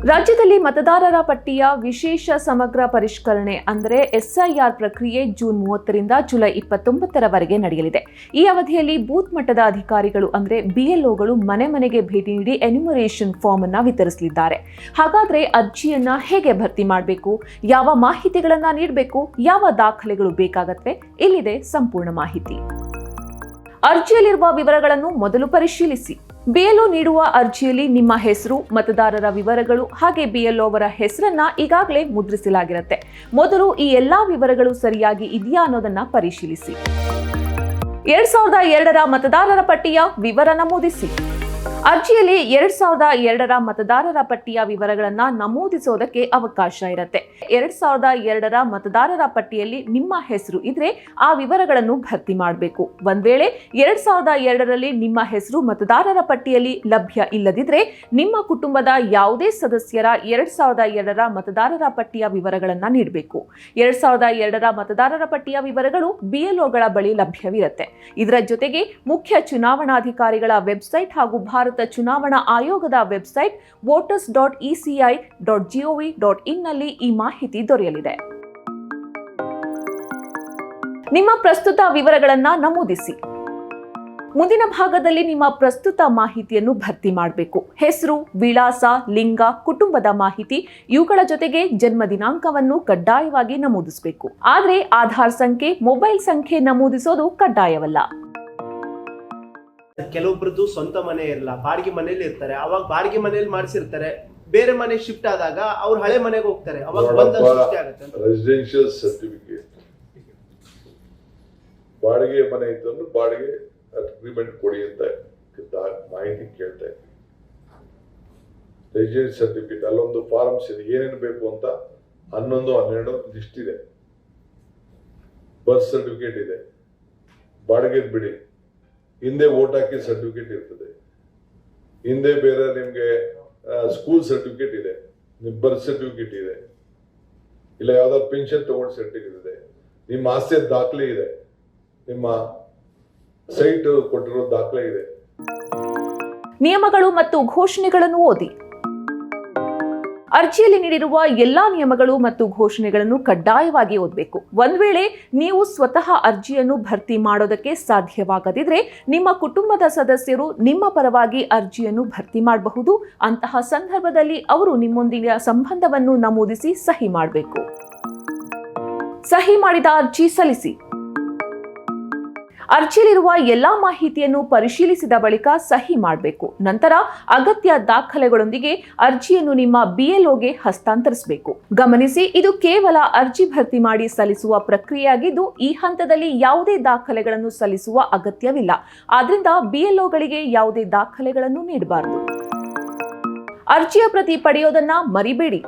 ರಾಜ್ಯದಲ್ಲಿ ಮತದಾರರ ಪಟ್ಟಿಯ ವಿಶೇಷ ಸಮಗ್ರ ಪರಿಷ್ಕರಣೆ ಅಂದರೆ ಎಸ್ಐಆರ್ ಪ್ರಕ್ರಿಯೆ ಜೂನ್ 30ರಿಂದ ಜುಲೈ 29ರವರೆಗೆ ನಡೆಯಲಿದೆ. ಈ ಅವಧಿಯಲ್ಲಿ ಬೂತ್ ಮಟ್ಟದ ಅಧಿಕಾರಿಗಳು ಅಂದರೆ ಬಿಎಲ್ಒಗಳು ಮನೆ ಮನೆಗೆ ಭೇಟಿ ನೀಡಿ ಎನ್ಯುಮರೇಷನ್ ಫಾರ್ಮ್ ಅನ್ನು ವಿತರಿಸಲಿದ್ದಾರೆ. ಹಾಗಾದ್ರೆ ಅರ್ಜಿಯನ್ನ ಹೇಗೆ ಭರ್ತಿ ಮಾಡಬೇಕು, ಯಾವ ಮಾಹಿತಿಗಳನ್ನ ನೀಡಬೇಕು, ಯಾವ ದಾಖಲೆಗಳು ಬೇಕಾಗತ್ವೆ, ಇಲ್ಲಿದೆ ಸಂಪೂರ್ಣ ಮಾಹಿತಿ. ಅರ್ಜಿಯಲ್ಲಿರುವ ವಿವರಗಳನ್ನು ಮೊದಲು ಪರಿಶೀಲಿಸಿ. ಬಿಎಲ್ಒ ನೀಡುವ ಅರ್ಜಿಯಲ್ಲಿ ನಿಮ್ಮ ಹೆಸರು, ಮತದಾರರ ವಿವರಗಳು ಹಾಗೆ ಬಿಎಲ್ಒ ಅವರ ಹೆಸರನ್ನ ಈಗಾಗಲೇ ಮುದ್ರಿಸಲಾಗಿರುತ್ತೆ. ಮೊದಲು ಈ ಎಲ್ಲಾ ವಿವರಗಳು ಸರಿಯಾಗಿ ಇದೆಯಾ ಅನ್ನೋದನ್ನ ಪರಿಶೀಲಿಸಿ. 2002ರ ಮತದಾರರ ಪಟ್ಟಿಯ ವಿವರ ನಮೂದಿಸಿ. ಅರ್ಜಿಯಲ್ಲಿ 2002ರ ಮತದಾರರ ಪಟ್ಟಿಯ ವಿವರಗಳನ್ನ ನಮೂದಿಸೋದಕ್ಕೆ ಅವಕಾಶ ಇರುತ್ತೆ. 2002ರ ಮತದಾರರ ಪಟ್ಟಿಯಲ್ಲಿ ನಿಮ್ಮ ಹೆಸರು ಇದ್ರೆ ಆ ವಿವರಗಳನ್ನು ಭರ್ತಿ ಮಾಡಬೇಕು. ಒಂದ್ ವೇಳೆ 2002ರಲ್ಲಿ ನಿಮ್ಮ ಹೆಸರು ಮತದಾರರ ಪಟ್ಟಿಯಲ್ಲಿ ಲಭ್ಯ ಇಲ್ಲದಿದ್ರೆ ನಿಮ್ಮ ಕುಟುಂಬದ ಯಾವುದೇ ಸದಸ್ಯರ 2002ರ ಮತದಾರರ ಪಟ್ಟಿಯ ವಿವರಗಳನ್ನ ನೀಡಬೇಕು. 2002ರ ಮತದಾರರ ಪಟ್ಟಿಯ ವಿವರಗಳು ಬಿಎಲ್ಒಗಳ ಬಳಿ ಲಭ್ಯವಿರುತ್ತೆ. ಇದರ ಜೊತೆಗೆ ಮುಖ್ಯ ಚುನಾವಣಾಧಿಕಾರಿಗಳ ವೆಬ್ಸೈಟ್ ಹಾಗೂ ಭಾರತ ಚುನಾವಣಾ ಆಯೋಗದ ವೆಬ್ಸೈಟ್ voters.eci.gov.in ನಲ್ಲಿ ಈ ಮಾಹಿತಿ ದೊರೆಯಲಿದೆ. ನಿಮ್ಮ ಪ್ರಸ್ತುತ ವಿವರಗಳನ್ನ ನಮೂದಿಸಿ. ಮುಂದಿನ ಭಾಗದಲ್ಲಿ ನಿಮ್ಮ ಪ್ರಸ್ತುತ ಮಾಹಿತಿಯನ್ನು ಭರ್ತಿ ಮಾಡಬೇಕು. ಹೆಸರು, ವಿಳಾಸ, ಲಿಂಗ, ಕುಟುಂಬದ ಮಾಹಿತಿ ಇವುಗಳ ಜೊತೆಗೆ ಜನ್ಮ ದಿನಾಂಕವನ್ನು ಕಡ್ಡಾಯವಾಗಿ ನಮೂದಿಸಬೇಕು. ಆದರೆ ಆಧಾರ್ ಸಂಖ್ಯೆ, ಮೊಬೈಲ್ ಸಂಖ್ಯೆ ನಮೂದಿಸೋದು ಕಡ್ಡಾಯವಲ್ಲ. ಕೆಲವೊಬ್ರದ್ದು ಸ್ವಂತ ಮನೆ ಇರಲ್ಲ, ಬಾಡಿಗೆ ಮನೇಲಿ ಇರ್ತಾರೆ. ಅವಾಗ ಬಾಡಿಗೆ ಮನೇಲಿ ಮಾಡಿಸಿರ್ತಾರೆ, ಬೇರೆ ಮನೆ ಶಿಫ್ಟ್ ಆದಾಗ ಅವ್ರು ಹಳೆ ಮನೆಗೆ ಹೋಗ್ತಾರೆ. ಅವಾಗ ರೆಸಿಡೆನ್ಷಿಯಲ್ ಸರ್ಟಿಫಿಕೇಟ್, ಬಾಡಿಗೆ ಮನೆ ಇತ್ತು ಬಾಡಿಗೆ ಅಗ್ರಿಮೆಂಟ್ ಕೊಡಿ ಅಂತ ಮಾಹಿತಿ ಕೇಳ್ತಾ ಇದ್ವಿ. ರೆಸಿಡೆನ್ಷಿಯಲ್ ಸರ್ಟಿಫಿಕೇಟ್ ಅಲ್ಲೊಂದು ಫಾರ್ಮ್ಸ್ ಇದೆ, ಏನೇನು ಬೇಕು ಅಂತ 11, 12 ಲಿಸ್ಟ್ ಇದೆ. ಬರ್ತ್ ಸರ್ಟಿಫಿಕೇಟ್ ಇದೆ, ಬಾಡಿಗೆ ಬಿಡಿ, ಹಿಂದೆ ವೋಟ್ ಹಾಕಿ ಸರ್ಟಿಫಿಕೇಟ್ ಇರ್ತದೆ, ಹಿಂದೆ ಬೇರೆ ನಿಮ್ಗೆ ಸ್ಕೂಲ್ ಸರ್ಟಿಫಿಕೇಟ್ ಇದೆ, ನಿಮ್ ಬರ್ತ್ ಸರ್ಟಿಫಿಕೇಟ್ ಇದೆ, ಇಲ್ಲ ಯಾವ್ದಾದ್ರು ಪೆನ್ಷನ್ ತಗೊಂಡು ಸರ್ಟಿಫಿಕೇಟ್ ಇದೆ, ನಿಮ್ಮ ಆಸ್ತಿ ದಾಖಲೆ ಇದೆ, ನಿಮ್ಮ ಸೈಟ್ ಕೊಟ್ಟಿರೋ ದಾಖಲೆ ಇದೆ. ನಿಯಮಗಳು ಮತ್ತು ಘೋಷಣೆಗಳನ್ನು ಓದಿ. ಅರ್ಜಿಯಲ್ಲಿ ನೀಡಿರುವ ಎಲ್ಲಾ ನಿಯಮಗಳು ಮತ್ತು ಘೋಷಣೆಗಳನ್ನು ಕಡ್ಡಾಯವಾಗಿ ಓದಬೇಕು. ಒಂದ್ ವೇಳೆ ನೀವು ಸ್ವತಃ ಅರ್ಜಿಯನ್ನು ಭರ್ತಿ ಮಾಡೋದಕ್ಕೆ ಸಾಧ್ಯವಾಗದಿದ್ರೆ ನಿಮ್ಮ ಕುಟುಂಬದ ಸದಸ್ಯರು ನಿಮ್ಮ ಪರವಾಗಿ ಅರ್ಜಿಯನ್ನು ಭರ್ತಿ ಮಾಡಬಹುದು. ಅಂತಹ ಸಂದರ್ಭದಲ್ಲಿ ಅವರು ನಿಮ್ಮೊಂದಿಗೆ ಸಂಬಂಧವನ್ನು ನಮೂದಿಸಿ ಸಹಿ ಮಾಡಬೇಕು. ಸಹಿ ಮಾಡಿದ ಅರ್ಜಿ ಸಲ್ಲಿಸಿ. ಅರ್ಜಿಯಲ್ಲಿರುವ ಎಲ್ಲಾ ಮಾಹಿತಿಯನ್ನು ಪರಿಶೀಲಿಸಿದ ಬಳಿಕ ಸಹಿ ಮಾಡಬೇಕು. ನಂತರ ಅಗತ್ಯ ದಾಖಲೆಗಳೊಂದಿಗೆ ಅರ್ಜಿಯನ್ನು ನಿಮ್ಮ ಬಿಎಲ್ಒಗೆ ಹಸ್ತಾಂತರಿಸಬೇಕು. ಗಮನಿಸಿ, ಇದು ಕೇವಲ ಅರ್ಜಿ ಭರ್ತಿ ಮಾಡಿ ಸಲ್ಲಿಸುವ ಪ್ರಕ್ರಿಯೆಯಾಗಿದ್ದು ಈ ಹಂತದಲ್ಲಿ ಯಾವುದೇ ದಾಖಲೆಗಳನ್ನು ಸಲ್ಲಿಸುವ ಅಗತ್ಯವಿಲ್ಲ. ಆದ್ರಿಂದ ಬಿಎಲ್ಒಗಳಿಗೆ ಯಾವುದೇ ದಾಖಲೆಗಳನ್ನು ನೀಡಬಾರದು. ಅರ್ಜಿಯ ಪ್ರತಿ ಪಡೆಯೋದನ್ನ ಮರಿಬೇಡಿ.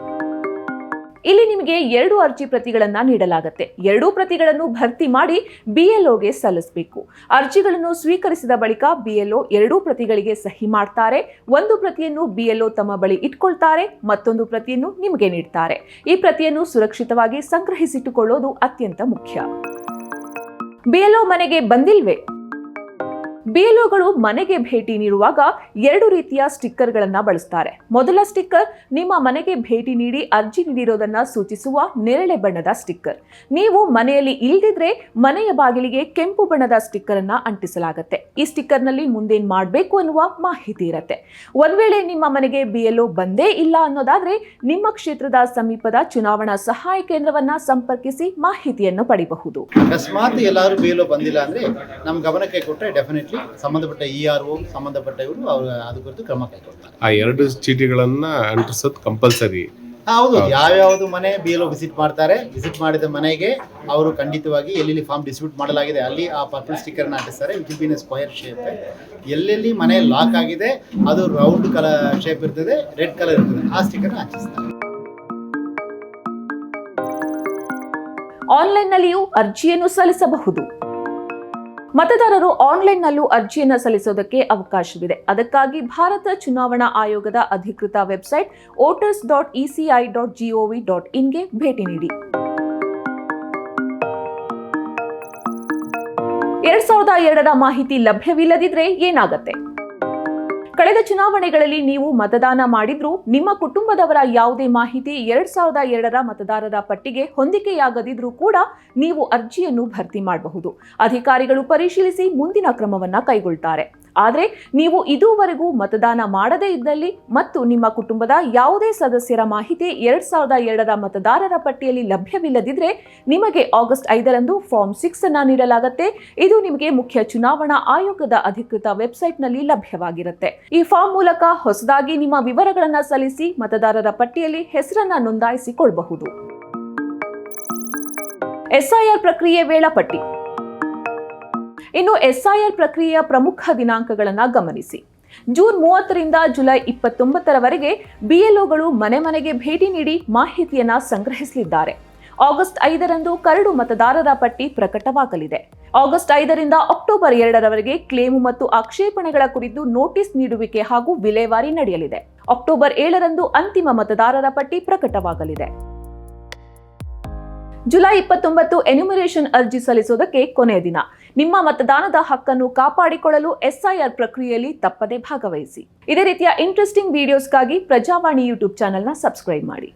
ಇಲ್ಲಿ ನಿಮಗೆ 2 ಅರ್ಜಿ ಪ್ರತಿಗಳನ್ನ ನೀಡಲಾಗುತ್ತೆ. 2 ಪ್ರತಿಗಳನ್ನು ಭರ್ತಿ ಮಾಡಿ ಬಿಎಲ್ಒಗೆ ಸಲ್ಲಿಸಬೇಕು. ಅರ್ಜಿಗಳನ್ನು ಸ್ವೀಕರಿಸಿದ ಬಳಿಕ ಬಿಎಲ್ಒ 2 ಪ್ರತಿಗಳಿಗೆ ಸಹಿ ಮಾಡ್ತಾರೆ. ಒಂದು ಪ್ರತಿಯನ್ನು ಬಿಎಲ್ಒ ತಮ್ಮ ಬಳಿ ಇಟ್ಕೊಳ್ತಾರೆ, ಮತ್ತೊಂದು ಪ್ರತಿಯನ್ನು ನಿಮಗೆ ನೀಡ್ತಾರೆ. ಈ ಪ್ರತಿಯನ್ನು ಸುರಕ್ಷಿತವಾಗಿ ಸಂಗ್ರಹಿಸಿಟ್ಟುಕೊಳ್ಳೋದು ಅತ್ಯಂತ ಮುಖ್ಯ. ಬಿಎಲ್ಒ ಮನೆಗೆ ಬಂದಿಲ್ವೇ? ಬಿಎಲ್ಒಗಳು ಮನೆಗೆ ಭೇಟಿ ನೀಡುವಾಗ 2 ರೀತಿಯ ಸ್ಟಿಕ್ಕರ್ಗಳನ್ನು ಬಳಸ್ತಾರೆ. ಮೊದಲ ಸ್ಟಿಕ್ಕರ್ ನಿಮ್ಮ ಮನೆಗೆ ಭೇಟಿ ನೀಡಿ ಅರ್ಜಿ ನೀಡಿರೋದನ್ನ ಸೂಚಿಸುವ ನೇರಳೆ ಬಣ್ಣದ ಸ್ಟಿಕ್ಕರ್. ನೀವು ಮನೆಯಲ್ಲಿ ಇಲ್ದಿದ್ರೆ ಮನೆಯ ಬಾಗಿಲಿಗೆ ಕೆಂಪು ಬಣ್ಣದ ಸ್ಟಿಕ್ಕರ್ ಅನ್ನ ಅಂಟಿಸಲಾಗುತ್ತೆ. ಈ ಸ್ಟಿಕ್ಕರ್ ನಲ್ಲಿ ಮುಂದೇನ್ ಮಾಡಬೇಕು ಅನ್ನುವ ಮಾಹಿತಿ ಇರುತ್ತೆ. ಒಂದ್ ವೇಳೆ ನಿಮ್ಮ ಮನೆಗೆ ಬಿಎಲ್ಒ ಬಂದೇ ಇಲ್ಲ ಅನ್ನೋದಾದ್ರೆ ನಿಮ್ಮ ಕ್ಷೇತ್ರದ ಸಮೀಪದ ಚುನಾವಣಾ ಸಹಾಯ ಕೇಂದ್ರವನ್ನ ಸಂಪರ್ಕಿಸಿ ಮಾಹಿತಿಯನ್ನು ಪಡೆಯಬಹುದು. ಅಕಸ್ಮಾತ್ ಎಲ್ಲರೂ ಬಿಎಲ್ಒ ಬಂದಿಲ್ಲ ಅಂದ್ರೆ ನಮ್ಮ ಗಮನಕ್ಕೆ ಕೊಟ್ಟರೆ ಡೆಫಿನೆಟ್ಲಿ ಸಂಬಂಧಪಟ್ಟ ಇಆರ್ಒ ಸಂಬಂಧಪಟ್ಟ ಇವರು ಅದ್ರ ಕುರಿತು ಕ್ರಮ ಕೈಗೊಳ್ತಾರೆ. ಆ 2 ಚೀಟಿಗಳನ್ನ ಅಂಟಿಸೋದು ಕಂಪಲ್ಸರಿ. ಹೌದು, ಯಾವ್ಯಾವ್ದು ಮನೆ ಬಿಎಲ್ಒ ವಿಸಿಟ್ ಮಾಡ್ತಾರೆ, ವಿಸಿಟ್ ಮಾಡಿದ ಮನೆಗೆ ಅವರು ಖಂಡಿತವಾಗಿ ಎಲ್ಲೆಲ್ಲಿ ಫಾರ್ಮ್ ಡಿಸ್ಟ್ರಿಬ್ಯೂಟ್ ಮಾಡಲಾಗಿದೆ ಅಲ್ಲಿ ಆ ಪರ್ಪಲ್ ಸ್ಟಿಕ್ಕರ್ನ ಅಂಟಿಸ್ತಾರೆ. Which will be in square shape. ಎಲ್ಲೆಲ್ಲಿ ಮನೆ ಲಾಕ್ ಆಗಿದೆ ಅದು ರೌಂಡ್ ಕಲರ್ ಶೇಪ್ ಇರ್ತದೆ, ರೆಡ್ ಕಲರ್ ಇರ್ತದೆ, ಆ ಸ್ಟಿಕ್ಕರ್ನ ಅಂಟಿಸ್ತಾರೆ. ಆನ್ಲೈನ್ನಲ್ಲಿಯೂ ಅರ್ಜಿಯನ್ನು ಸಲ್ಲಿಸಬಹುದು. ಮತದಾರರು ಆನ್ಲೈನ್ನಲ್ಲೂ ಅರ್ಜಿಯನ್ನು ಸಲ್ಲಿಸೋದಕ್ಕೆ ಅವಕಾಶವಿದೆ. ಅದಕ್ಕಾಗಿ ಭಾರತ ಚುನಾವಣಾ ಆಯೋಗದ ಅಧಿಕೃತ ವೆಬ್ಸೈಟ್ voters.eci.gov.in ಗೆ ಭೇಟಿ ನೀಡಿ. 2002ರ ಮಾಹಿತಿ ಲಭ್ಯವಿಲ್ಲದಿದ್ರೆ ಏನಾಗತ್ತೆ? ಕಳೆದ ಚುನಾವಣೆಗಳಲ್ಲಿ ನೀವು ಮತದಾನ ಮಾಡಿದ್ರೂ ನಿಮ್ಮ ಕುಟುಂಬದವರ ಯಾವುದೇ ಮಾಹಿತಿ 2002ರ ಮತದಾರರ ಪಟ್ಟಿಗೆ ಹೊಂದಿಕೆಯಾಗದಿದ್ರೂ ಕೂಡ ನೀವು ಅರ್ಜಿಯನ್ನು ಭರ್ತಿ ಮಾಡಬಹುದು. ಅಧಿಕಾರಿಗಳು ಪರಿಶೀಲಿಸಿ ಮುಂದಿನ ಕ್ರಮವನ್ನ ಕೈಗೊಳ್ಳುತ್ತಾರೆ. ಆದರೆ ನೀವು ಇದುವರೆಗೂ ಮತದಾನ ಮಾಡದೇ ಇದ್ದಲ್ಲಿ ಮತ್ತು ನಿಮ್ಮ ಕುಟುಂಬದ ಯಾವುದೇ ಸದಸ್ಯರ ಮಾಹಿತಿ 2002ರ ಮತದಾರರ ಪಟ್ಟಿಯಲ್ಲಿ ಲಭ್ಯವಿಲ್ಲದಿದ್ರೆ ನಿಮಗೆ ಆಗಸ್ಟ್ 5ರಂದು ಫಾರ್ಮ್ 6 ಅನ್ನು ನೀಡಲಾಗುತ್ತೆ. ಇದು ನಿಮಗೆ ಮುಖ್ಯ ಚುನಾವಣಾ ಆಯೋಗದ ಅಧಿಕೃತ ವೆಬ್ಸೈಟ್ನಲ್ಲಿ ಲಭ್ಯವಾಗಿರುತ್ತೆ. ಈ ಫಾರ್ಮ್ ಮೂಲಕ ಹೊಸದಾಗಿ ನಿಮ್ಮ ವಿವರಗಳನ್ನು ಸಲ್ಲಿಸಿ ಮತದಾರರ ಪಟ್ಟಿಯಲ್ಲಿ ಹೆಸರನ್ನ ನೋಂದಾಯಿಸಿಕೊಳ್ಳಬಹುದು. ಎಸ್ಐಆರ್ ಪ್ರಕ್ರಿಯೆ ವೇಳಾಪಟ್ಟಿ. ಇನ್ನು ಎಸ್ಐಆರ್ ಪ್ರಕ್ರಿಯೆಯ ಪ್ರಮುಖ ದಿನಾಂಕಗಳನ್ನು ಗಮನಿಸಿ. ಜೂನ್ 30ರಿಂದ ಜುಲೈ 29ರವರೆಗೆ ಬಿಎಲ್ಒಗಳು ಮನೆ ಮನೆಗೆ ಭೇಟಿ ನೀಡಿ ಮಾಹಿತಿಯನ್ನ ಸಂಗ್ರಹಿಸಲಿದ್ದಾರೆ. ಆಗಸ್ಟ್ 5ರಂದು ಕರಡು ಮತದಾರರ ಪಟ್ಟಿ ಪ್ರಕಟವಾಗಲಿದೆ. ಆಗಸ್ಟ್ 5ರಿಂದ ಅಕ್ಟೋಬರ್ 2ರವರೆಗೆ ಕ್ಲೇಮು ಮತ್ತು ಆಕ್ಷೇಪಣೆಗಳ ಕುರಿತು ನೋಟಿಸ್ ನೀಡುವಿಕೆ ಹಾಗೂ ವಿಲೇವಾರಿ ನಡೆಯಲಿದೆ. ಅಕ್ಟೋಬರ್ 7ರಂದು ಅಂತಿಮ ಮತದಾರರ ಪಟ್ಟಿ ಪ್ರಕಟವಾಗಲಿದೆ. ಜುಲೈ 29 ಎನ್ಯುಮರೇಷನ್ ಅರ್ಜಿ ಸಲ್ಲಿಸುವುದಕ್ಕೆ ಕೊನೆಯ ದಿನ. ನಿಮ್ಮ ಮತದಾನದ ಹಕ್ಕನ್ನು ಕಾಪಾಡಿಕೊಳ್ಳಲು ಎಸ್ಐಆರ್ ಪ್ರಕ್ರಿಯೆಯಲ್ಲಿ ತಪ್ಪದೇ ಭಾಗವಹಿಸಿ. ಇದೇ ರೀತಿಯ ಇಂಟ್ರೆಸ್ಟಿಂಗ್ ವಿಡಿಯೋಸ್ಗಾಗಿ ಪ್ರಜಾವಾಣಿ ಯೂಟ್ಯೂಬ್ ಚಾನೆಲ್ನ ಸಬ್ಸ್ಕ್ರೈಬ್ ಮಾಡಿ.